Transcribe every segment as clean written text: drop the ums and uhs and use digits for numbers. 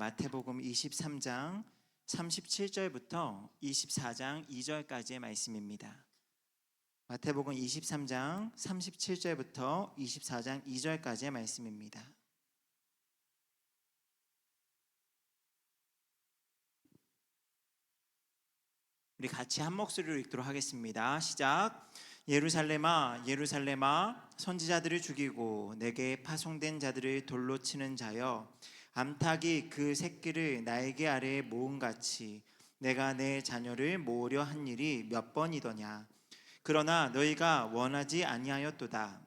마태복음 23장 37절부터 24장 2절까지의 말씀입니다. 마태복음 23장 37절부터 24장 2절까지의 말씀입니다. 우리 같이 한 목소리로 읽도록 하겠습니다. 시작. 예루살렘아 예루살렘아 선지자들을 죽이고 내게 파송된 자들을 돌로 치는 자여, 암탉이 그 새끼를 날개 아래에 모음같이 내가 내 자녀를 모으려 한 일이 몇 번이더냐. 그러나 너희가 원하지 아니하였도다.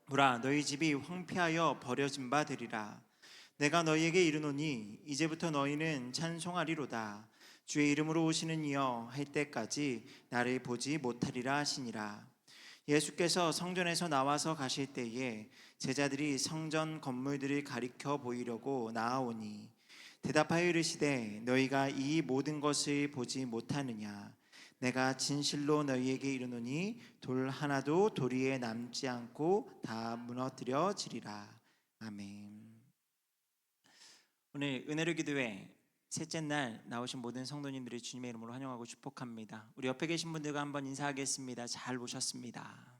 보라, 너희 집이 황폐하여 버려진 바 되리라. 내가 너희에게 이르노니 이제부터 너희는 찬송하리로다. 주의 이름으로 오시는 이여 할 때까지 나를 보지 못하리라 하시니라. 예수께서 성전에서 나와서 가실 때에 제자들이 성전 건물들을 가리켜 보이려고 나아오니 대답하여 이르시되 너희가 이 모든 것을 보지 못하느냐. 내가 진실로 너희에게 이르노니 돌 하나도 돌 위에 남지 않고 다 무너뜨려지리라. 아멘. 오늘 은혜로 기도회 셋째 날 나오신 모든 성도님들이 주님의 이름으로 환영하고 축복합니다. 우리 옆에 계신 분들과 한번 인사하겠습니다. 잘 오셨습니다.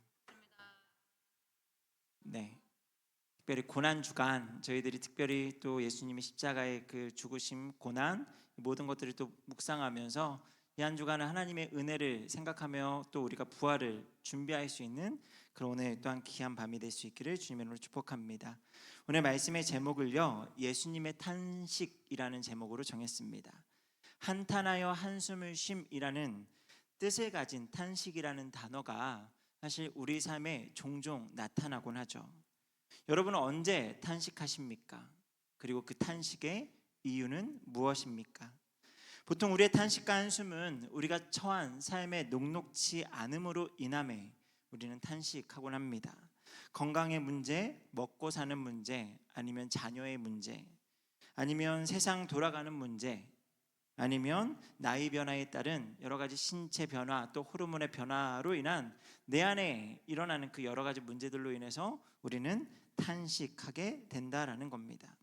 네, 특별히 고난 주간, 저희들이 특별히 또 예수님의 십자가의 그 죽으심, 고난, 모든 것들을 또 묵상하면서 이 한 주간은 하나님의 은혜를 생각하며 또 우리가 부활을 준비할 수 있는 그런 오늘 또한 귀한 밤이 될 수 있기를 주님의 이름으로 축복합니다. 오늘 말씀의 제목을요, 예수님의 탄식이라는 제목으로 정했습니다. 한탄하여 한숨을 쉼이라는 뜻을 가진 탄식이라는 단어가 사실 우리 삶에 종종 나타나곤 하죠. 여러분은 언제 탄식하십니까? 그리고 그 탄식의 이유는 무엇입니까? 보통 우리의 탄식과 한숨은 우리가 처한 삶의 녹록치 않음으로 인함에 우리는 탄식하곤 합니다. 건강의 문제, 먹고 사는 문제, 아니면 자녀의 문제, 아니면 세상 돌아가는 문제, 아니면 나이 변화에 따른 여러 가지 신체 변화, 또 호르몬의 변화로 인한 내 안에 일어나는 그 여러 가지 문제들로 인해서 우리는 탄식하게 된다라는 겁니다.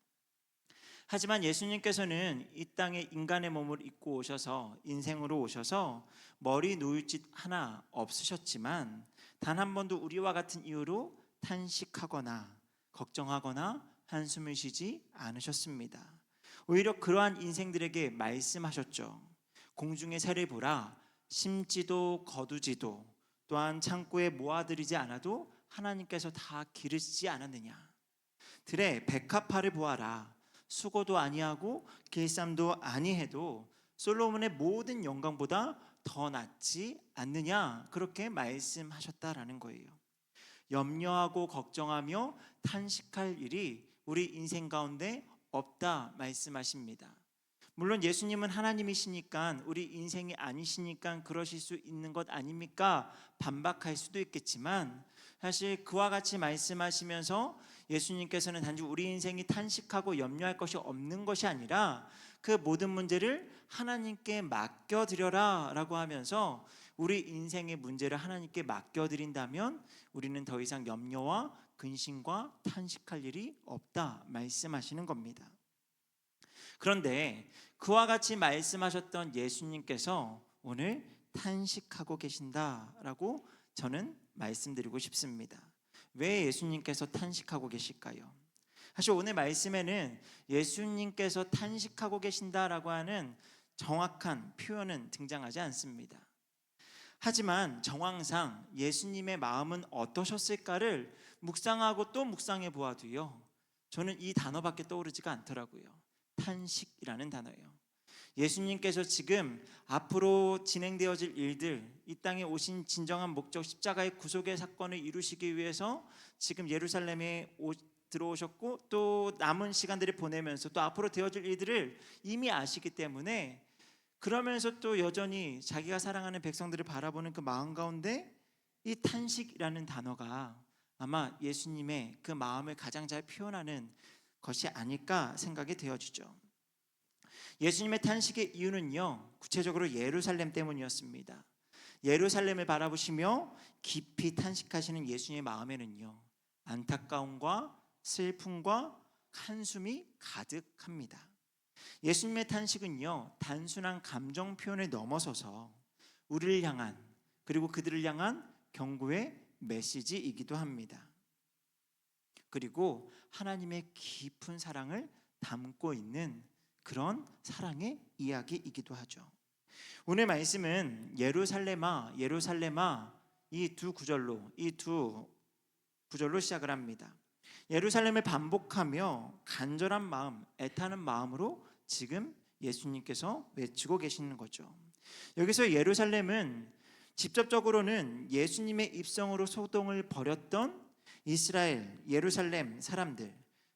하지만 예수님께서는 이 땅에 인간의 몸을 입고 오셔서 인생으로 오셔서 머리 놓을 짓 하나 없으셨지만 단 한 번도 우리와 같은 이유로 탄식하거나 걱정하거나 한숨을 쉬지 않으셨습니다. 오히려 그러한 인생들에게 말씀하셨죠. 공중의 새를 보라, 심지도 거두지도 또한 창고에 모아들이지 않아도 하나님께서 다 기르시지 않았느냐. 들에 백합화를 보아라, 수고도 아니하고 길쌈도 아니해도 솔로몬의 모든 영광보다 더 낫지 않느냐, 그렇게 말씀하셨다라는 거예요. 염려하고 걱정하며 탄식할 일이 우리 인생 가운데 없다 말씀하십니다. 물론 예수님은 하나님이시니까 우리 인생이 아니시니까 그러실 수 있는 것 아닙니까? 반박할 수도 있겠지만 사실 그와 같이 말씀하시면서 예수님께서는 단지 우리 인생이 탄식하고 염려할 것이 없는 것이 아니라 그 모든 문제를 하나님께 맡겨드려라 라고 하면서 우리 인생의 문제를 하나님께 맡겨드린다면 우리는 더 이상 염려와 근심과 탄식할 일이 없다 말씀하시는 겁니다. 그런데 그와 같이 말씀하셨던 예수님께서 오늘 탄식하고 계신다라고 저는 말씀드리고 싶습니다. 왜 예수님께서 탄식하고 계실까요? 사실 오늘 말씀에는 예수님께서 탄식하고 계신다라고 하는 정확한 표현은 등장하지 않습니다. 하지만 정황상 예수님의 마음은 어떠셨을까를 묵상하고 또 묵상해 보아도요, 저는 이 단어밖에 떠오르지가 않더라고요. 탄식이라는 단어예요. 예수님께서 지금 앞으로 진행되어질 일들, 이 땅에 오신 진정한 목적, 십자가의 구속의 사건을 이루시기 위해서 지금 예루살렘에 들어오셨고 또 남은 시간들을 보내면서 또 앞으로 되어질 일들을 이미 아시기 때문에, 그러면서 또 여전히 자기가 사랑하는 백성들을 바라보는 그 마음 가운데 이 탄식이라는 단어가 아마 예수님의 그 마음을 가장 잘 표현하는 것이 아닐까 생각이 되어지죠. 예수님의 탄식의 이유는요, 구체적으로 예루살렘 때문이었습니다. 예루살렘을 바라보시며 깊이 탄식하시는 예수님의 마음에는요, 안타까움과 슬픔과 한숨이 가득합니다. 예수님의 탄식은요, 단순한 감정 표현을 넘어서서 우리를 향한, 그리고 그들을 향한 경고의 메시지이기도 합니다. 그리고 하나님의 깊은 사랑을 담고 있는 그런 사랑의 이야기이기도 하죠. 오늘 말씀은 예루살렘아 예루살렘아 이 두 구절로 시작을 합니다. 예루살렘을 반복하며 간절한 마음, 애타는 마음으로 지금 예수님께서 외치고 계시는 거죠. 여기서 예루살렘은 직접적으로는 예수님의 입성으로 소동을 벌였던 이스라엘, 예루살렘 사람들,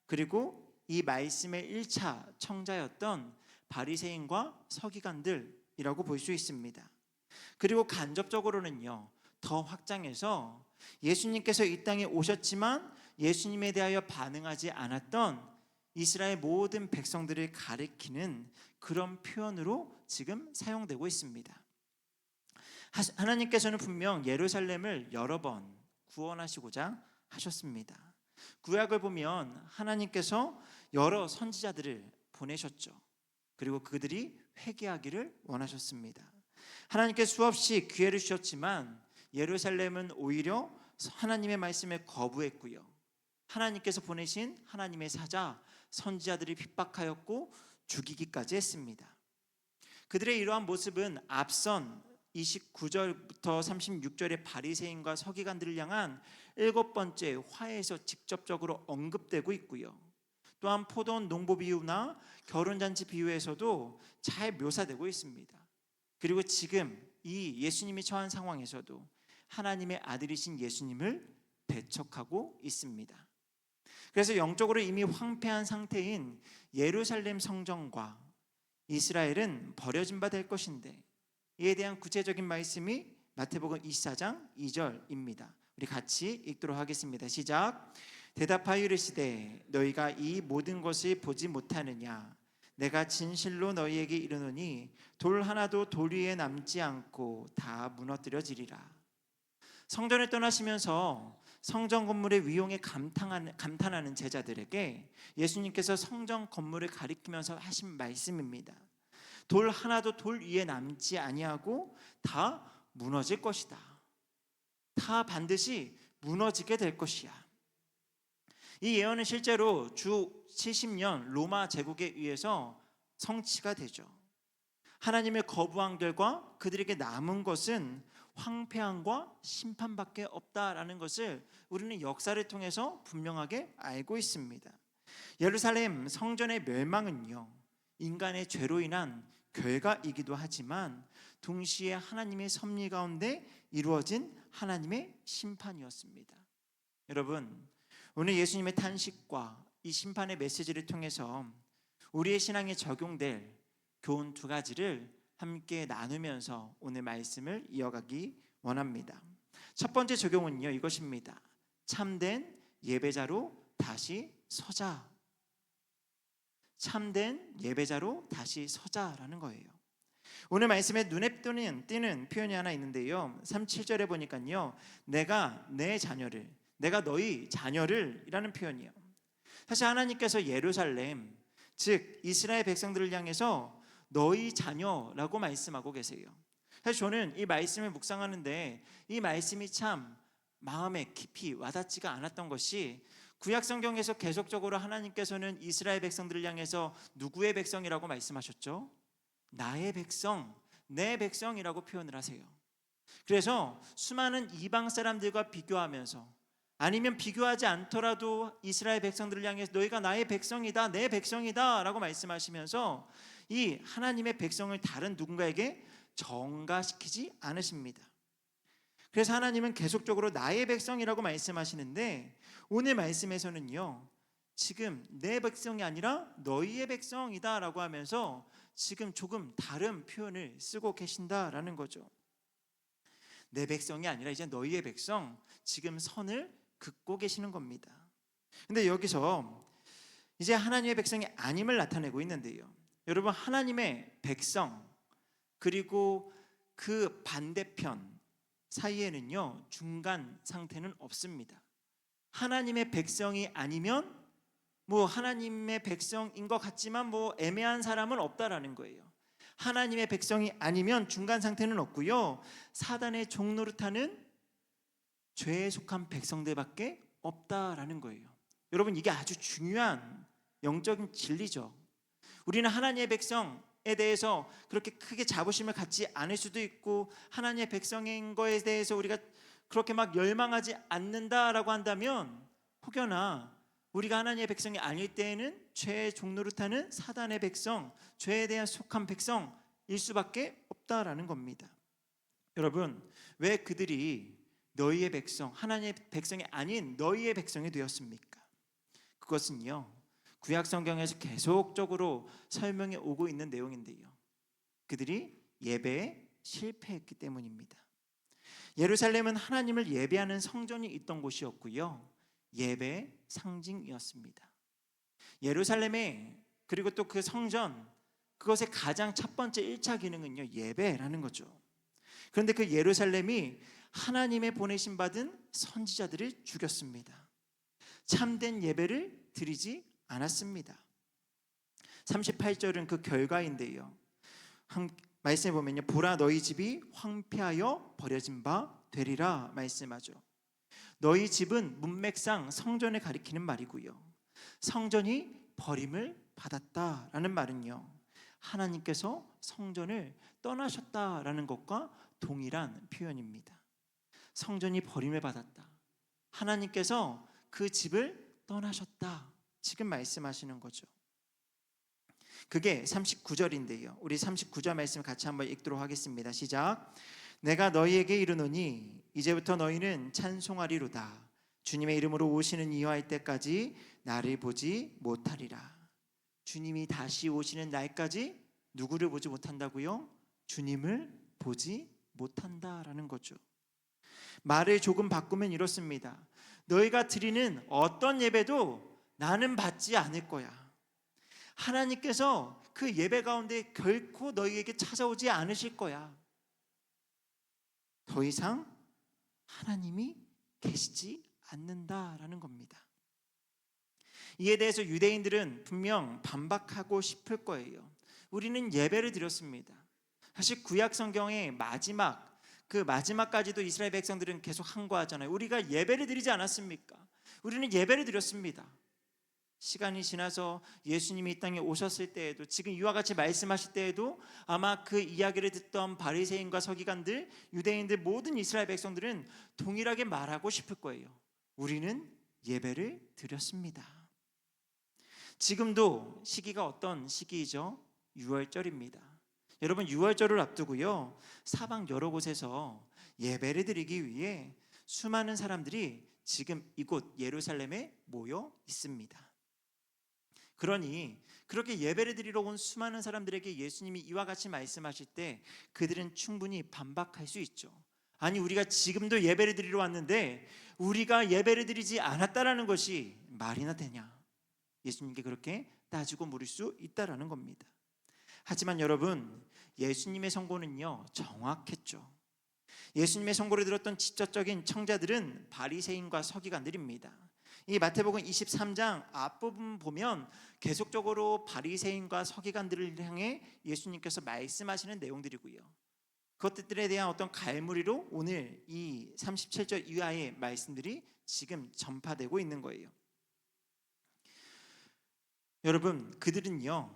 그리고 이 말씀의 1차 청자였던 바리새인과 서기관들이라고 볼 수 있습니다. 그리고 간접적으로는요, 더 확장해서 예수님께서 이 땅에 오셨지만 예수님에 대하여 반응하지 않았던 이스라엘 모든 백성들을 가리키는 그런 표현으로 지금 사용되고 있습니다. 하나님께서는 분명 예루살렘을 여러 번 구원하시고자 하셨습니다. 구약을 보면 하나님께서 여러 선지자들을 보내셨죠. 그리고 그들이 회개하기를 원하셨습니다. 하나님께서 수없이 기회를 주셨지만 예루살렘은 오히려 하나님의 말씀에 거부했고요. 하나님께서 보내신 하나님의 사자 선지자들이 핍박하였고 죽이기까지 했습니다. 그들의 이러한 모습은 앞선 29절부터 36절의 바리새인과 서기관들을 향한 7번째 화에서 직접적으로 언급되고 있고요. 또한 포도원 농부 비유나 결혼잔치 비유에서도 잘 묘사되고 있습니다. 그리고 지금 이 예수님이 처한 상황에서도 하나님의 아들이신 예수님을 배척하고 있습니다. 그래서 영적으로 이미 황폐한 상태인 예루살렘 성전과 이스라엘은 버려진 바 될 것인데, 이에 대한 구체적인 말씀이 마태복음 24장 2절입니다. 우리 같이 읽도록 하겠습니다. 시작. 대답하여 이르시되 너희가 이 모든 것을 보지 못하느냐? 내가 진실로 너희에게 이르노니 돌 하나도 돌 위에 남지 않고 다 무너뜨려지리라. 성전을 떠나시면서 성전 건물의 위용에 감탄하는 제자들에게 예수님께서 성전 건물을 가리키면서 하신 말씀입니다. 돌 하나도 돌 위에 남지 아니하고 다 무너질 것이다. 다 반드시 무너지게 될 것이야. 이 예언은 실제로 주 70년 로마 제국에 의해서 성취가 되죠. 하나님을 거부한 결과 그들에게 남은 것은 황폐함과 심판밖에 없다라는 것을 우리는 역사를 통해서 분명하게 알고 있습니다. 예루살렘 성전의 멸망은요, 인간의 죄로 인한 결과이기도 하지만 동시에 하나님의 섭리 가운데 이루어진 하나님의 심판이었습니다. 여러분, 오늘 예수님의 탄식과 이 심판의 메시지를 통해서 우리의 신앙에 적용될 교훈 두 가지를 함께 나누면서 오늘 말씀을 이어가기 원합니다. 첫 번째 적용은요, 이것입니다. 참된 예배자로 다시 서자. 참된 예배자로 다시 서자라는 거예요. 오늘 말씀에 눈에 띄는 표현이 하나 있는데요, 37절에 보니까요, 내가 내 자녀를, 내가 너희 자녀를 이라는 표현이에요. 사실 하나님께서 예루살렘, 즉 이스라엘 백성들을 향해서 너희 자녀라고 말씀하고 계세요. 사실 저는 이 말씀을 묵상하는데 이 말씀이 참 마음에 깊이 와닿지가 않았던 것이, 구약 성경에서 계속적으로 하나님께서는 이스라엘 백성들을 향해서 누구의 백성이라고 말씀하셨죠? 나의 백성, 내 백성이라고 표현을 하세요. 그래서 수많은 이방 사람들과 비교하면서, 아니면 비교하지 않더라도 이스라엘 백성들을 향해서 너희가 나의 백성이다, 내 백성이다 라고 말씀하시면서 이 하나님의 백성을 다른 누군가에게 정가시키지 않으십니다. 그래서 하나님은 계속적으로 나의 백성이라고 말씀하시는데, 오늘 말씀에서는요, 지금 내 백성이 아니라 너희의 백성이다 라고 하면서 지금 조금 다른 표현을 쓰고 계신다라는 거죠. 내 백성이 아니라 이제 너희의 백성, 지금 선을 긋고 계시는 겁니다. 근데 여기서 이제 하나님의 백성이 아님을 나타내고 있는데요, 여러분, 하나님의 백성 그리고 그 반대편 사이에는요, 중간 상태는 없습니다. 하나님의 백성이 아니면 뭐 하나님의 백성인 것 같지만 뭐 애매한 사람은 없다라는 거예요. 하나님의 백성이 아니면 중간 상태는 없고요. 사단의 종노릇하는 죄에 속한 백성들밖에 없다라는 거예요. 여러분, 이게 아주 중요한 영적인 진리죠. 우리는 하나님의 백성에 대해서 그렇게 크게 자부심을 갖지 않을 수도 있고, 하나님의 백성인 거에 대해서 우리가 그렇게 막 열망하지 않는다라고 한다면, 혹여나 우리가 하나님의 백성이 아닐 때에는 죄의 종노릇하는 사단의 백성, 죄에 대한 속한 백성일 수밖에 없다라는 겁니다. 여러분, 왜 그들이 너희의 백성, 하나님의 백성이 아닌 너희의 백성이 되었습니까? 그것은요, 구약 성경에서 계속적으로 설명해 오고 있는 내용인데요, 그들이 예배에 실패했기 때문입니다. 예루살렘은 하나님을 예배하는 성전이 있던 곳이었고요, 예배의 상징이었습니다. 예루살렘에, 그리고 또 그 성전, 그것의 가장 첫 번째 1차 기능은요, 예배라는 거죠. 그런데 그 예루살렘이 하나님의 보내심 받은 선지자들을 죽였습니다. 참된 예배를 드리지 않았습니다. 38절은 그 결과인데요, 말씀해 보면요, 보라 너희 집이 황폐하여 버려진 바 되리라 말씀하죠. 너희 집은 문맥상 성전을 가리키는 말이고요, 성전이 버림을 받았다라는 말은요, 하나님께서 성전을 떠나셨다라는 것과 동일한 표현입니다. 성전이 버림을 받았다, 하나님께서 그 집을 떠나셨다, 지금 말씀하시는 거죠. 그게 39절인데요, 우리 39절 말씀 같이 한번 읽도록 하겠습니다. 시작. 내가 너희에게 이르노니 이제부터 너희는 찬송하리로다. 주님의 이름으로 오시는 이와 할 때까지 나를 보지 못하리라. 주님이 다시 오시는 날까지 누구를 보지 못한다고요? 주님을 보지 못한다라는 거죠. 말을 조금 바꾸면 이렇습니다. 너희가 드리는 어떤 예배도 나는 받지 않을 거야. 하나님께서 그 예배 가운데 결코 너희에게 찾아오지 않으실 거야. 더 이상 하나님이 계시지 않는다라는 겁니다. 이에 대해서 유대인들은 분명 반박하고 싶을 거예요. 우리는 예배를 드렸습니다. 사실 구약 성경의 그 마지막까지도 이스라엘 백성들은 계속 항거하잖아요. 우리가 예배를 드리지 않았습니까? 우리는 예배를 드렸습니다. 시간이 지나서 예수님이 이 땅에 오셨을 때에도, 지금 이와 같이 말씀하실 때에도 아마 그 이야기를 듣던 바리새인과 서기관들, 유대인들, 모든 이스라엘 백성들은 동일하게 말하고 싶을 거예요. 우리는 예배를 드렸습니다. 지금도 시기가 어떤 시기이죠? 6월절입니다. 여러분, 6월절을 앞두고요, 사방 여러 곳에서 예배를 드리기 위해 수많은 사람들이 지금 이곳 예루살렘에 모여 있습니다. 그러니 그렇게 예배를 드리러 온 수많은 사람들에게 예수님이 이와 같이 말씀하실 때 그들은 충분히 반박할 수 있죠. 아니, 우리가 지금도 예배를 드리러 왔는데 우리가 예배를 드리지 않았다라는 것이 말이나 되냐? 예수님께 그렇게 따지고 물을 수 있다라는 겁니다. 하지만 여러분, 예수님의 선고는요, 정확했죠. 예수님의 선고를 들었던 직접적인 청자들은 바리새인과 서기관들입니다. 이 마태복음 23장 앞부분 보면 계속적으로 바리새인과 서기관들을 향해 예수님께서 말씀하시는 내용들이고요, 그것들에 대한 어떤 갈무리로 오늘 이 37절 이하의 말씀들이 지금 전파되고 있는 거예요. 여러분, 그들은요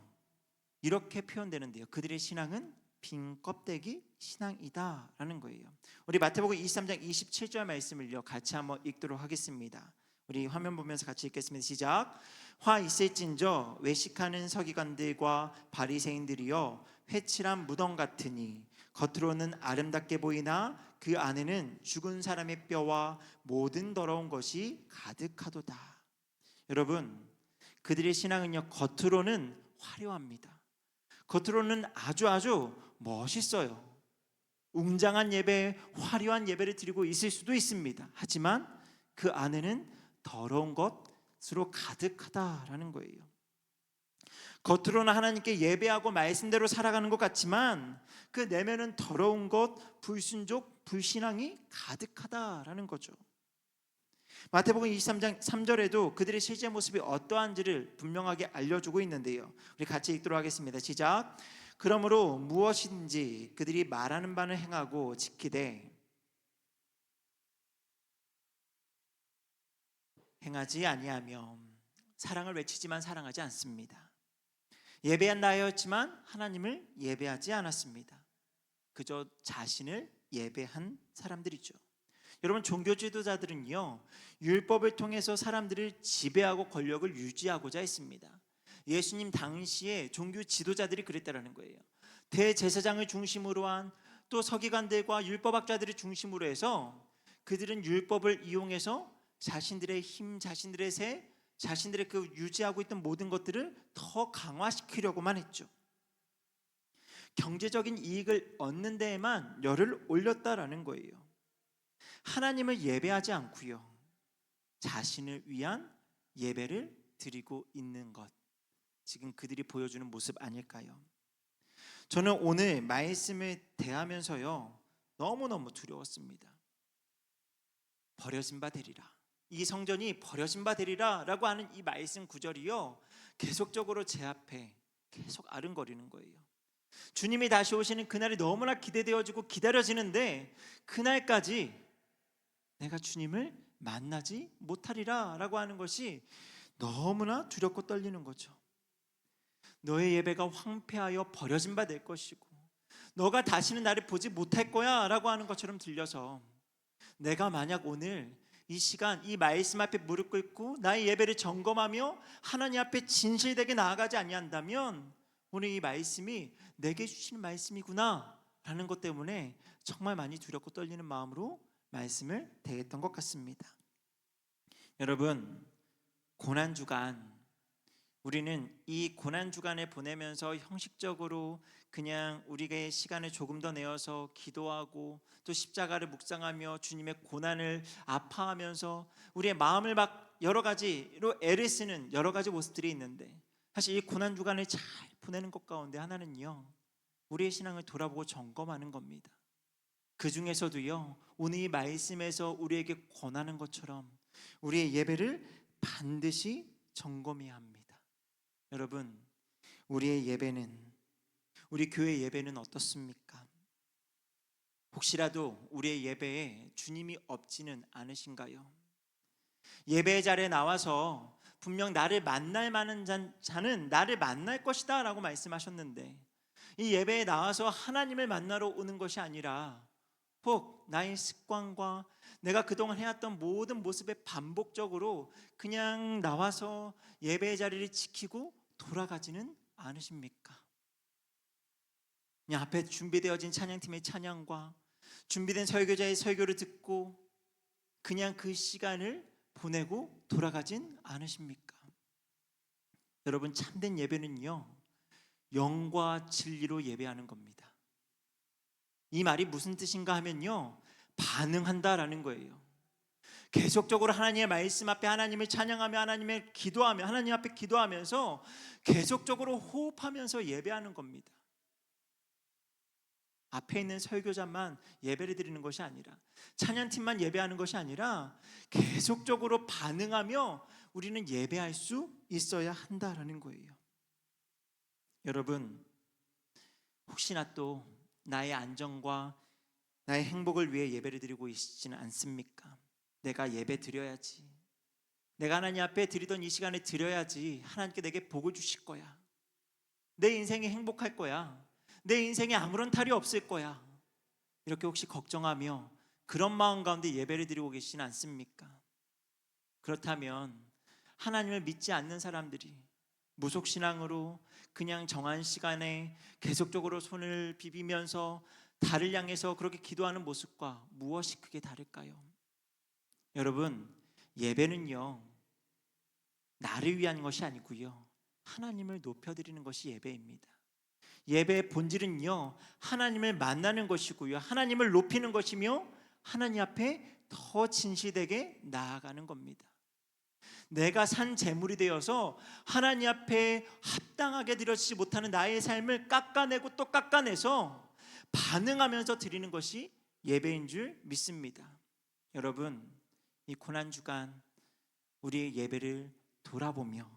이렇게 표현되는데요, 그들의 신앙은 빈 껍데기 신앙이다라는 거예요. 우리 마태복음 23장 27절 말씀을요 같이 한번 읽도록 하겠습니다. 우리 화면 보면서 같이 읽겠습니다. 시작. 화 있을진저 외식하는 서기관들과 바리새인들이여 회칠한 무덤 같으니 겉으로는 아름답게 보이나 그 안에는 죽은 사람의 뼈와 모든 더러운 것이 가득하도다. 여러분, 그들의 신앙은요 겉으로는 화려합니다. 겉으로는 아주 멋있어요. 웅장한 예배, 화려한 예배를 드리고 있을 수도 있습니다. 하지만 그 안에는 더러운 것으로 가득하다라는 거예요. 겉으로는 하나님께 예배하고 말씀대로 살아가는 것 같지만 그 내면은 더러운 것, 불순종, 불신앙이 가득하다라는 거죠. 마태복음 23장 3절에도 그들의 실제 모습이 어떠한지를 분명하게 알려주고 있는데요. 우리 같이 읽도록 하겠습니다. 시작. 그러므로 무엇인지 그들이 말하는 바는 행하고 지키되 행하지 아니하며 사랑을 외치지만 사랑하지 않습니다. 예배한다 하였지만 하나님을 예배하지 않았습니다. 그저 자신을 예배한 사람들이죠. 여러분, 종교 지도자들은요, 율법을 통해서 사람들을 지배하고 권력을 유지하고자 했습니다. 예수님 당시에 종교 지도자들이 그랬다라는 거예요. 대제사장을 중심으로 한 또 서기관들과 율법학자들을 중심으로 해서 그들은 율법을 이용해서 자신들의 힘, 자신들의 세, 자신들의 그 유지하고 있던 모든 것들을 더 강화시키려고만 했죠. 경제적인 이익을 얻는 데에만 열을 올렸다라는 거예요. 하나님을 예배하지 않고요, 자신을 위한 예배를 드리고 있는 것, 지금 그들이 보여주는 모습 아닐까요? 저는 오늘 말씀을 대하면서요, 너무너무 두려웠습니다. 버려진 바 되리라, 이 성전이 버려진 바 되리라 라고 하는 이 말씀 구절이요, 계속적으로 제 앞에 계속 아른거리는 거예요. 주님이 다시 오시는 그날이 너무나 기대되어지고 기다려지는데, 그날까지 내가 주님을 만나지 못하리라 라고 하는 것이 너무나 두렵고 떨리는 거죠. 너의 예배가 황폐하여 버려진 바 될 것이고 너가 다시는 나를 보지 못할 거야 라고 하는 것처럼 들려서, 내가 만약 오늘 이 시간 이 말씀 앞에 무릎 꿇고 나의 예배를 점검하며 하나님 앞에 진실되게 나아가지 아니한다면, 오늘 이 말씀이 내게 주시는 말씀이구나 라는 것 때문에 정말 많이 두렵고 떨리는 마음으로 말씀을 대했던 것 같습니다. 여러분, 고난주간, 우리는 이 고난주간을 보내면서 형식적으로 그냥 우리의 시간을 조금 더 내어서 기도하고 또 십자가를 묵상하며 주님의 고난을 아파하면서 우리의 마음을 막 여러 가지로 애를 쓰는 여러 가지 모습들이 있는데, 사실 이 고난주간을 잘 보내는 것 가운데 하나는요, 우리의 신앙을 돌아보고 점검하는 겁니다. 그 중에서도요, 오늘 이 말씀에서 우리에게 권하는 것처럼 우리의 예배를 반드시 점검해야 합니다. 여러분, 우리의 예배는, 우리 교회 예배는 어떻습니까? 혹시라도 우리의 예배에 주님이 없지는 않으신가요? 예배의 자리에 나와서 분명 나를 만날 만한 자는 나를 만날 것이다 라고 말씀하셨는데, 이 예배에 나와서 하나님을 만나러 오는 것이 아니라 혹 나의 습관과 내가 그동안 해왔던 모든 모습에 반복적으로 그냥 나와서 예배의 자리를 지키고 돌아가지는 않으십니까? 그냥 앞에 준비되어진 찬양팀의 찬양과 준비된 설교자의 설교를 듣고 그냥 그 시간을 보내고 돌아가진 않으십니까? 여러분, 참된 예배는요, 영과 진리로 예배하는 겁니다. 이 말이 무슨 뜻인가 하면요, 반응한다라는 거예요. 계속적으로 하나님의 말씀 앞에 하나님을 찬양하며 하나님을 기도하며 하나님 앞에 기도하면서 계속적으로 호흡하면서 예배하는 겁니다. 앞에 있는 설교자만 예배를 드리는 것이 아니라, 찬양팀만 예배하는 것이 아니라 계속적으로 반응하며 우리는 예배할 수 있어야 한다라는 거예요. 여러분, 혹시나 또 나의 안정과 나의 행복을 위해 예배를 드리고 있지는 않습니까? 내가 예배 드려야지, 내가 하나님 앞에 드리던 이 시간에 드려야지 하나님께 내게 복을 주실 거야, 내 인생이 행복할 거야, 내 인생에 아무런 탈이 없을 거야, 이렇게 혹시 걱정하며 그런 마음 가운데 예배를 드리고 계시진 않습니까? 그렇다면 하나님을 믿지 않는 사람들이 무속신앙으로 그냥 정한 시간에 계속적으로 손을 비비면서 달을 향해서 그렇게 기도하는 모습과 무엇이 크게 다를까요? 여러분, 예배는요, 나를 위한 것이 아니고요, 하나님을 높여드리는 것이 예배입니다. 예배의 본질은요, 하나님을 만나는 것이고요, 하나님을 높이는 것이며 하나님 앞에 더 진실되게 나아가는 겁니다. 내가 산 재물이 되어서 하나님 앞에 합당하게 드려지지 못하는 나의 삶을 깎아내고 또 깎아내서 반응하면서 드리는 것이 예배인 줄 믿습니다. 여러분, 이 고난 주간 우리의 예배를 돌아보며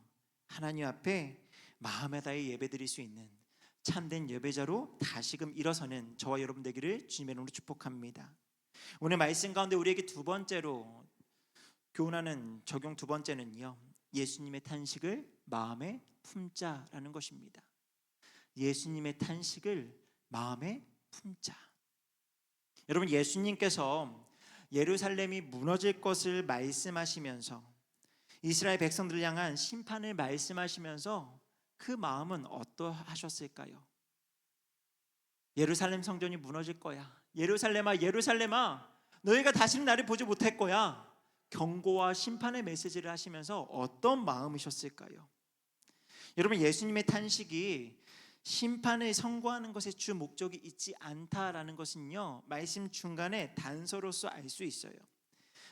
하나님 앞에 마음에 다해 예배드릴 수 있는 참된 예배자로 다시금 일어서는 저와 여러분 되기를 주님의 이름으로 축복합니다. 오늘 말씀 가운데 우리에게 두 번째로 교훈하는 적용 두 번째는요, 예수님의 탄식을 마음에 품자라는 것입니다. 예수님의 탄식을 마음에 품자. 여러분, 예수님께서 예루살렘이 무너질 것을 말씀하시면서 이스라엘 백성들을 향한 심판을 말씀하시면서 그 마음은 어떠하셨을까요? 예루살렘 성전이 무너질 거야. 예루살렘아, 예루살렘아, 너희가 다시는 나를 보지 못할 거야. 경고와 심판의 메시지를 하시면서 어떤 마음이셨을까요? 여러분, 예수님의 탄식이 심판을 선고하는 것에 주 목적이 있지 않다라는 것은요, 말씀 중간에 단서로서 알 수 있어요.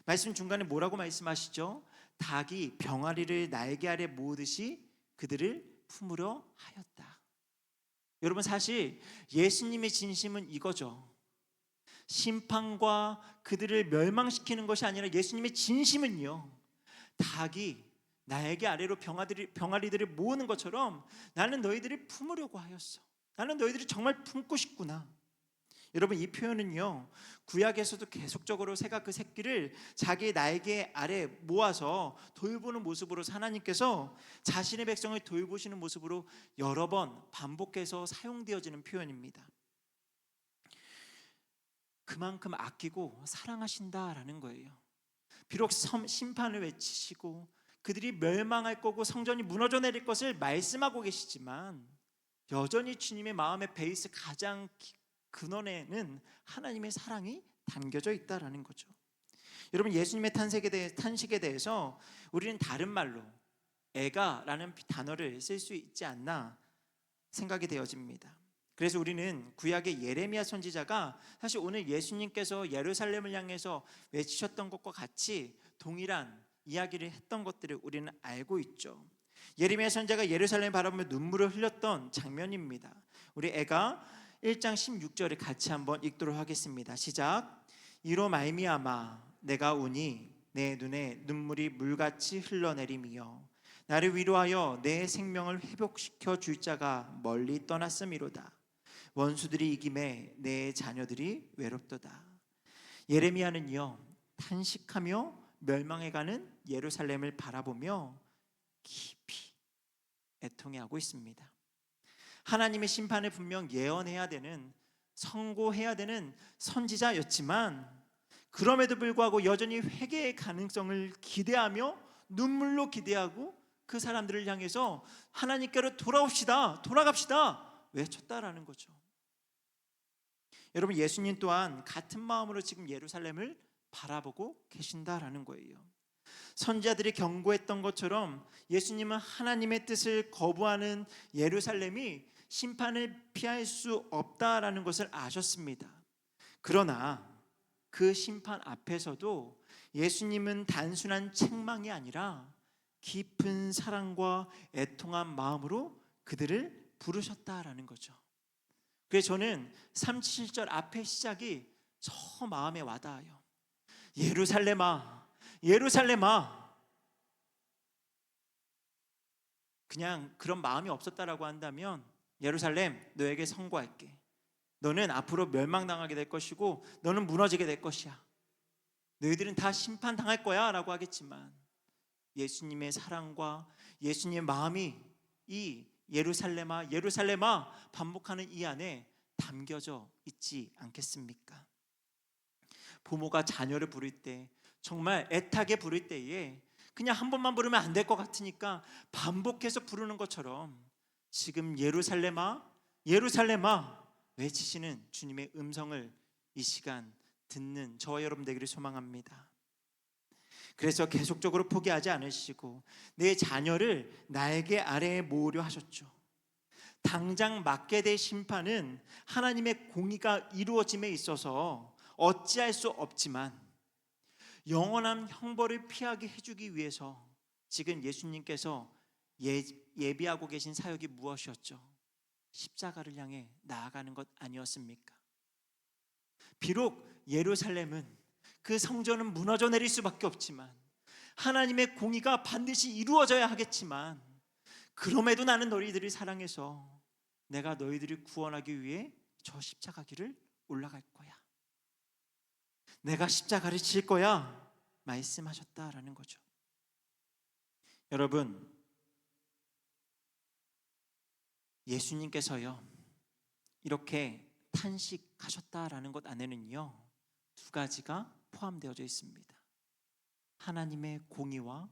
말씀 중간에 뭐라고 말씀하시죠? 닭이 병아리를 날개 아래 모으듯이 그들을 품으려 하였다. 여러분, 사실 예수님의 진심은 이거죠. 심판과 그들을 멸망시키는 것이 아니라 예수님의 진심은요, 닭이 날개 아래로 병아리들을 모으는 것처럼 나는 너희들을 품으려고 하였어. 나는 너희들이 정말 품고 싶구나. 여러분, 이 표현은요, 구약에서도 계속적으로 새가 그 새끼를 자기의 날개 아래 모아서 돌보는 모습으로 하나님께서 자신의 백성을 돌보시는 모습으로 여러 번 반복해서 사용되어지는 표현입니다. 그만큼 아끼고 사랑하신다라는 거예요. 비록 심판을 외치시고 그들이 멸망할 거고 성전이 무너져 내릴 것을 말씀하고 계시지만 여전히 주님의 마음의 베이스 가장 근원에는 하나님의 사랑이 담겨져 있다라는 거죠. 여러분, 예수님의 탄식에 대해서 우리는 다른 말로 애가라는 단어를 쓸 수 있지 않나 생각이 되어집니다. 그래서 우리는 구약의 예레미야 선지자가 사실 오늘 예수님께서 예루살렘을 향해서 외치셨던 것과 같이 동일한 이야기를 했던 것들을 우리는 알고 있죠. 예레미야 선지자가 예루살렘을 바라보며 눈물을 흘렸던 장면입니다. 우리 애가 1장 16절을 같이 한번 읽도록 하겠습니다. 시작. 이로 말미암아 내가 우니 내 눈에 눈물이 물같이 흘러내림이여 나를 위로하여 내 생명을 회복시켜 줄 자가 멀리 떠났음이로다. 원수들이 이김에 내 자녀들이 외롭도다. 예레미야는요, 탄식하며 멸망해가는 예루살렘을 바라보며 깊이 애통해하고 있습니다. 하나님의 심판을 분명 예언해야 되는, 선고해야 되는 선지자였지만 그럼에도 불구하고 여전히 회개의 가능성을 기대하며 눈물로 기대하고 그 사람들을 향해서 하나님께로 돌아옵시다, 돌아갑시다 외쳤다라는 거죠. 여러분, 예수님 또한 같은 마음으로 지금 예루살렘을 바라보고 계신다라는 거예요. 선지자들이 경고했던 것처럼 예수님은 하나님의 뜻을 거부하는 예루살렘이 심판을 피할 수 없다라는 것을 아셨습니다. 그러나 그 심판 앞에서도 예수님은 단순한 책망이 아니라 깊은 사랑과 애통한 마음으로 그들을 부르셨다라는 거죠. 그래서 저는 37절 앞의 시작이 저 마음에 와닿아요. 예루살렘아, 예루살렘아. 그냥 그런 마음이 없었다라고 한다면 예루살렘, 너에게 선고할게. 너는 앞으로 멸망당하게 될 것이고 너는 무너지게 될 것이야. 너희들은 다 심판당할 거야 라고 하겠지만 예수님의 사랑과 예수님의 마음이 이 예루살렘아, 예루살렘아 반복하는 이 안에 담겨져 있지 않겠습니까? 부모가 자녀를 부를 때, 정말 애타게 부를 때에 그냥 한 번만 부르면 안 될 것 같으니까 반복해서 부르는 것처럼 지금 예루살렘아, 예루살렘아 외치시는 주님의 음성을 이 시간 듣는 저와 여러분 되기를 소망합니다. 그래서 계속적으로 포기하지 않으시고 내 자녀를 날개 아래에 모으려 하셨죠. 당장 맞게 될 심판은 하나님의 공의가 이루어짐에 있어서 어찌할 수 없지만 영원한 형벌을 피하게 해주기 위해서 지금 예수님께서 예비하고 계신 사역이 무엇이었죠? 십자가를 향해 나아가는 것 아니었습니까? 비록 예루살렘은 그 성전은 무너져 내릴 수밖에 없지만, 하나님의 공의가 반드시 이루어져야 하겠지만, 그럼에도 나는 너희들을 사랑해서 내가 너희들을 구원하기 위해 저 십자가 길을 올라갈 거야, 내가 십자가를 질 거야 말씀하셨다라는 거죠. 여러분, 예수님께서요 이렇게 탄식하셨다라는 것 안에는요 두 가지가 포함되어져 있습니다. 하나님의 공의와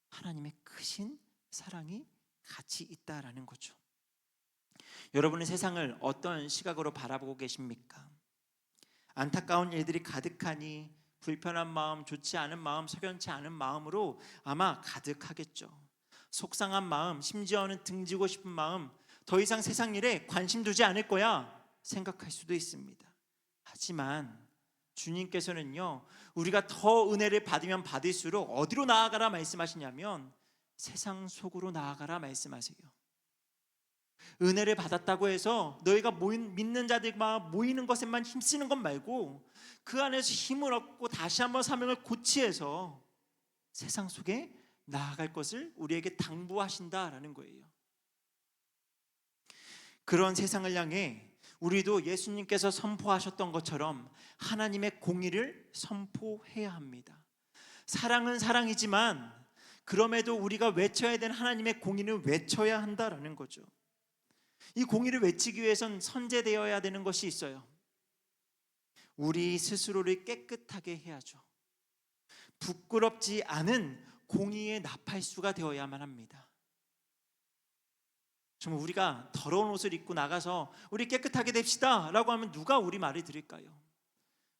하나님의 크신 사랑이 같이 있다라는 거죠. 여러분은 세상을 어떤 시각으로 바라보고 계십니까? 안타까운 일들이 가득하니 불편한 마음, 좋지 않은 마음, 석연치 않은 마음으로 아마 가득하겠죠. 속상한 마음, 심지어는 등지고 싶은 마음, 더 이상 세상 일에 관심 두지 않을 거야 생각할 수도 있습니다. 하지만 주님께서는요 우리가 더 은혜를 받으면 받을수록 어디로 나아가라 말씀하시냐면 세상 속으로 나아가라 말씀하세요. 은혜를 받았다고 해서 너희가 믿는 자들과 모이는 것에만 힘쓰는 것 말고 그 안에서 힘을 얻고 다시 한번 사명을 고취해서 세상 속에 나아갈 것을 우리에게 당부하신다라는 거예요. 그런 세상을 향해 우리도 예수님께서 선포하셨던 것처럼 하나님의 공의를 선포해야 합니다. 사랑은 사랑이지만 그럼에도 우리가 외쳐야 되는 하나님의 공의는 외쳐야 한다라는 거죠. 이 공의를 외치기 위해선 선제되어야 되는 것이 있어요. 우리 스스로를 깨끗하게 해야죠. 부끄럽지 않은 공의의 나팔수가 되어야만 합니다. 정말 우리가 더러운 옷을 입고 나가서 우리 깨끗하게 됩시다 라고 하면 누가 우리 말을 들을까요?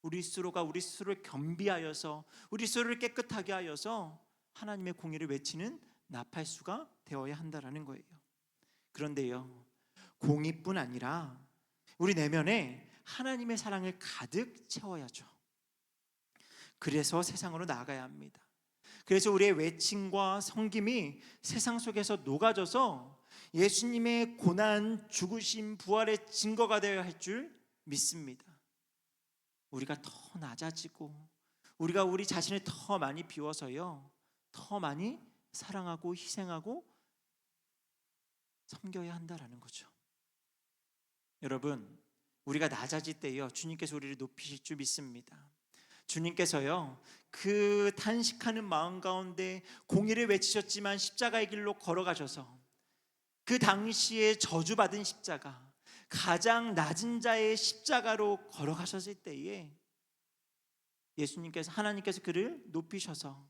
우리 스스로가 우리 스스로를 겸비하여서 우리 스스로를 깨끗하게 하여서 하나님의 공의를 외치는 나팔수가 되어야 한다라는 거예요. 그런데요 공의뿐 아니라 우리 내면에 하나님의 사랑을 가득 채워야죠. 그래서 세상으로 나아가야 합니다. 그래서 우리의 외침과 섬김이 세상 속에서 녹아져서 예수님의 고난, 죽으심, 부활의 증거가 되어야 할 줄 믿습니다. 우리가 더 낮아지고 우리가 우리 자신을 더 많이 비워서요 더 많이 사랑하고 희생하고 섬겨야 한다라는 거죠. 여러분, 우리가 낮아질 때요 주님께서 우리를 높이실 줄 믿습니다. 주님께서요 그 탄식하는 마음 가운데 공의를 외치셨지만 십자가의 길로 걸어가셔서 그 당시에 저주받은 십자가, 가장 낮은 자의 십자가로 걸어가셨을 때에 예수님께서, 하나님께서 그를 높이셔서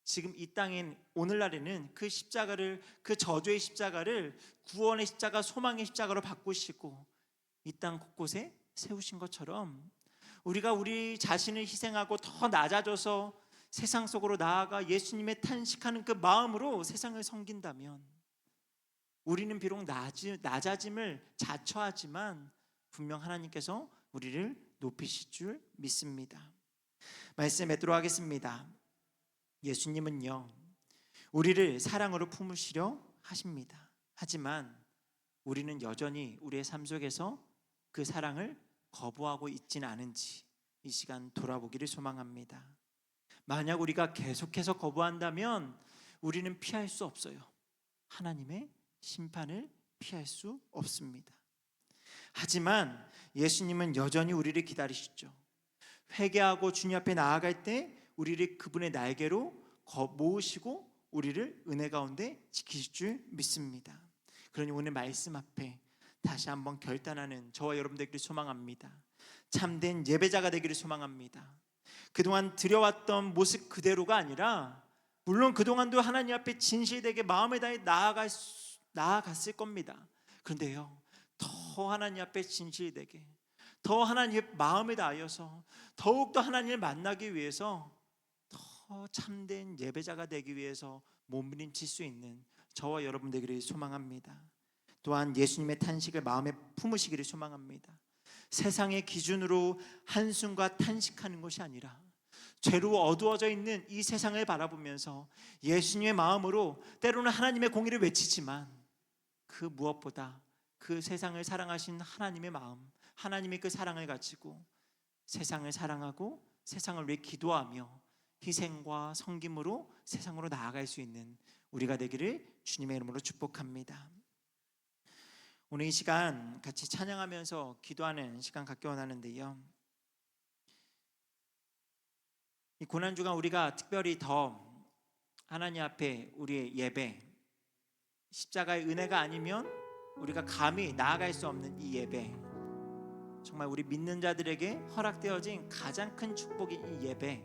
지금 이 땅인 오늘날에는 그 십자가를, 그 저주의 십자가를 구원의 십자가, 소망의 십자가로 바꾸시고 이 땅 곳곳에 세우신 것처럼 우리가 우리 자신을 희생하고 더 낮아져서 세상 속으로 나아가 예수님의 탄식하는 그 마음으로 세상을 섬긴다면 우리는 비록 낮아짐을 자처하지만 분명 하나님께서 우리를 높이실 줄 믿습니다. 말씀 맺도록 하겠습니다. 예수님은요 우리를 사랑으로 품으시려 하십니다. 하지만 우리는 여전히 우리의 삶 속에서 그 사랑을 거부하고 있지는 않은지 이 시간 돌아보기를 소망합니다. 만약 우리가 계속해서 거부한다면 우리는 피할 수 없어요. 하나님의 심판을 피할 수 없습니다. 하지만 예수님은 여전히 우리를 기다리시죠. 회개하고 주님 앞에 나아갈 때 우리를 그분의 날개로 모으시고 우리를 은혜 가운데 지키실 줄 믿습니다. 그러니 오늘 말씀 앞에 다시 한번 결단하는 저와 여러분 되기를 소망합니다. 참된 예배자가 되기를 소망합니다. 그동안 드려왔던 모습 그대로가 아니라 물론 그동안도 하나님 앞에 진실되게 마음을 다해 나아갔을 겁니다. 그런데요 더 하나님 앞에 진실되게 더 하나님의 마음을 다하여서 더욱더 하나님을 만나기 위해서 더 참된 예배자가 되기 위해서 몸부림칠 수 있는 저와 여러분 되기를 소망합니다. 또한 예수님의 탄식을 마음에 품으시기를 소망합니다. 세상의 기준으로 한숨과 탄식하는 것이 아니라 죄로 어두워져 있는 이 세상을 바라보면서 예수님의 마음으로 때로는 하나님의 공의를 외치지만 그 무엇보다 그 세상을 사랑하신 하나님의 마음, 하나님의 그 사랑을 가지고 세상을 사랑하고 세상을 위해 기도하며 희생과 섬김으로 세상으로 나아갈 수 있는 우리가 되기를 주님의 이름으로 축복합니다. 오늘 이 시간 같이 찬양하면서 기도하는 시간 갖기 원하는데요, 이 고난주간 우리가 특별히 더 하나님 앞에 우리의 예배, 십자가의 은혜가 아니면 우리가 감히 나아갈 수 없는 이 예배, 정말 우리 믿는 자들에게 허락되어진 가장 큰 축복인 이 예배,